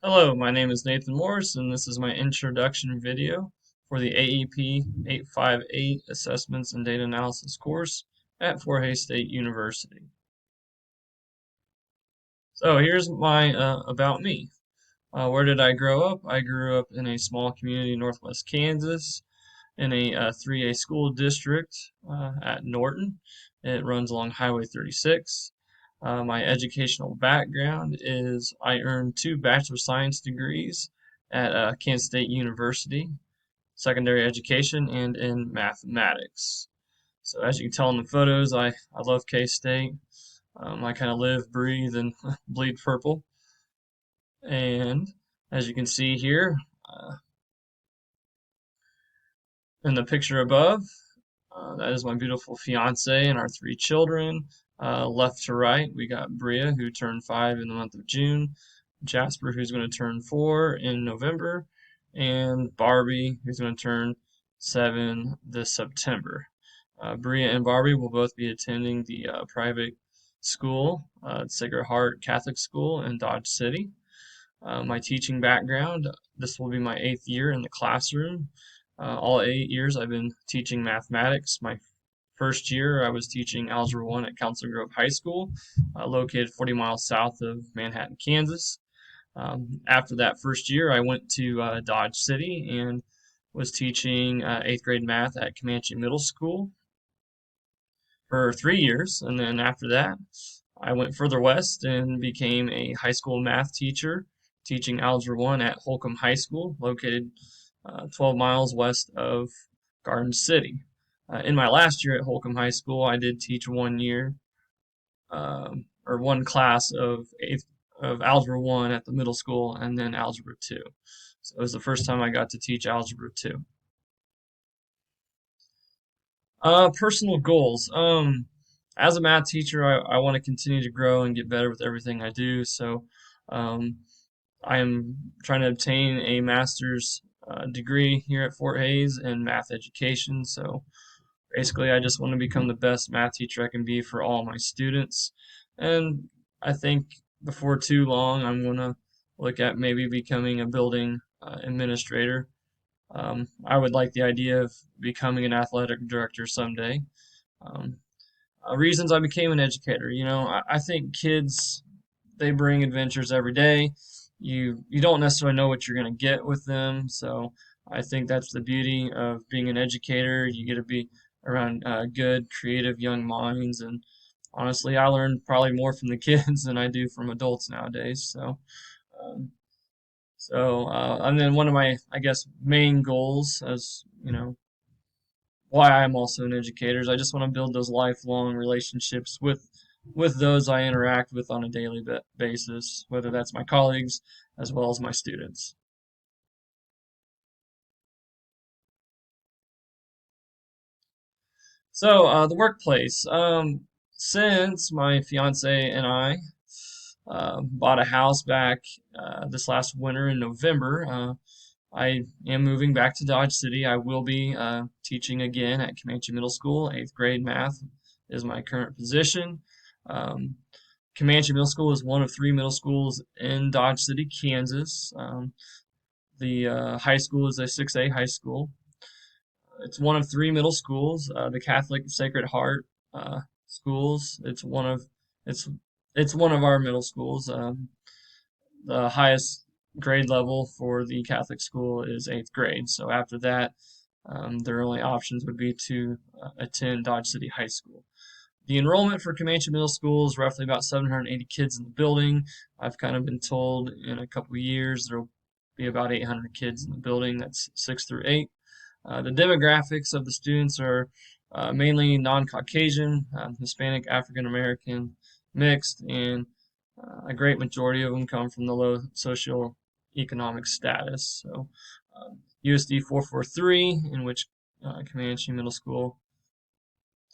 Hello, my name is Nathan Morse, and this is my introduction video for the AEP858 Assessments and Data Analysis course at Fort Hays State University. So here's my about me. Where did I grow up? I grew up in a small community in northwest Kansas in a 3A school district at Norton. It runs along Highway 36. My educational background is I earned two Bachelor of Science degrees at Kansas State University, secondary education, and in mathematics. So as you can tell in the photos, I love K-State. I kind of live, breathe, and bleed purple. And as you can see here in the picture above, that is my beautiful fiance and our three children. Left to right, we got Bria, who turned 5 in the month of June, Jasper, who's going to turn 4 in November, and Barbie, who's going to turn 7 this September. Bria and Barbie will both be attending the private school, Sacred Heart Catholic School in Dodge City. My teaching background, this will be my 8th year in the classroom. All 8 years I've been teaching mathematics. My first year I was teaching Algebra 1 at Council Grove High School, located 40 miles south of Manhattan, Kansas. After that first year, I went to Dodge City and was teaching 8th grade math at Comanche Middle School for 3 years. And then after that, I went further west and became a high school math teacher, teaching Algebra 1 at Holcomb High School, located 12 miles west of Garden City. In my last year at Holcomb High School, I did teach 1 year or one class of Algebra 1 at the middle school and then Algebra 2. So it was the first time I got to teach Algebra 2. Personal goals. As a math teacher, I want to continue to grow and get better with everything I do. So um, I am trying to obtain a master's degree here at Fort Hays in math education. So basically, I just want to become the best math teacher I can be for all my students. And I think before too long, I'm going to look at maybe becoming a building administrator. I would like the idea of becoming an athletic director someday. Um, Reasons I became an educator. I think kids, they bring adventures every day. You don't necessarily know what you're going to get with them, so I think that's the beauty of being an educator. You get to be around good, creative young minds, and honestly, I learned probably more from the kids than I do from adults nowadays. Um, and then one of my, I guess, main goals, as why I'm also an educator, is I just want to build those lifelong relationships with those I interact with on a daily basis, whether that's my colleagues as well as my students. So, the workplace. Since my fiance and I bought a house back this last winter in November, I am moving back to Dodge City. I will be teaching again at Comanche Middle School. 8th grade math is my current position. Um, Comanche Middle School is one of three middle schools in Dodge City, Kansas. The high school is a 6A high school. It's one of three middle schools. The Catholic Sacred Heart schools. It's it's one of our middle schools. The highest grade level for the Catholic school is 8th grade. So after that, their only options would be to attend Dodge City High School. The enrollment for Comanche Middle School is roughly about 780 kids in the building. I've kind of been told in a couple of years there will be about 800 kids in the building. That's 6 through 8. The demographics of the students are mainly non-Caucasian, Hispanic, African American, mixed, and a great majority of them come from the low socioeconomic status. So, USD 443, in which Comanche Middle School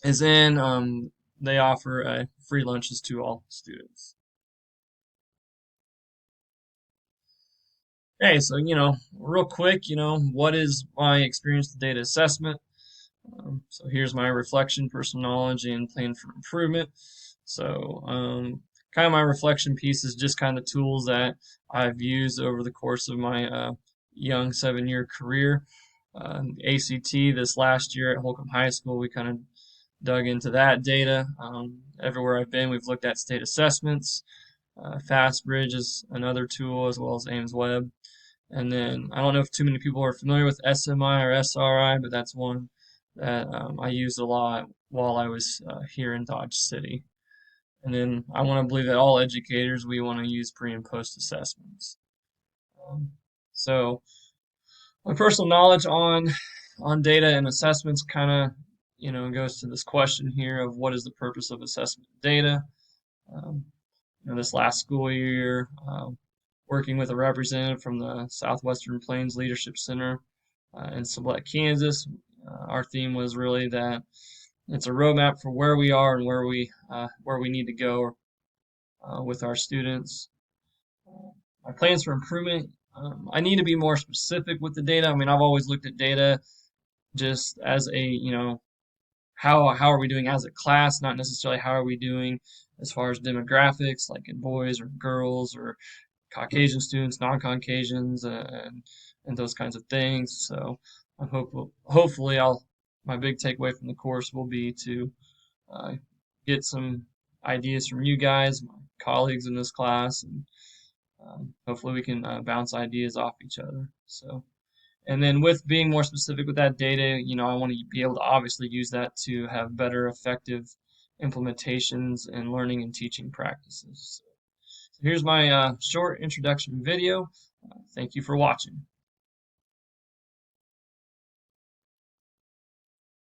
is in, they offer free lunches to all students. Okay, so real quick, what is my experience with data assessment? So here's my reflection, personal knowledge, and plan for improvement. So kind of my reflection piece is just kind of tools that I've used over the course of my young 7-year career. ACT this last year at Holcomb High School, we kind of dug into that data. Everywhere I've been, we've looked at state assessments. FastBridge is another tool, as well as Ames Web. And then I don't know if too many people are familiar with SMI or SRI, but that's one that I used a lot while I was here in Dodge City. And then I want to believe that all educators, we want to use pre and post assessments. Um, so my personal knowledge on data and assessments kind of goes to this question here of what is the purpose of assessment data. Um, this last school year, working with a representative from the Southwestern Plains Leadership Center in Sublette, Kansas. Our theme was really that it's a roadmap for where we are and where we need to go with our students. My plans for improvement. I need to be more specific with the data. I mean, I've always looked at data just as a, how are we doing as a class, not necessarily how are we doing as far as demographics, like in boys or girls or Caucasian students, non-Caucasians, and those kinds of things. So I'm hopefully my big takeaway from the course will be to uh, get some ideas from you guys, my colleagues in this class, and hopefully we can bounce ideas off each other. So, and then with being more specific with that data, I want to be able to obviously use that to have better, effective implementations and learning and teaching practices. So here's my short introduction video. Thank you for watching.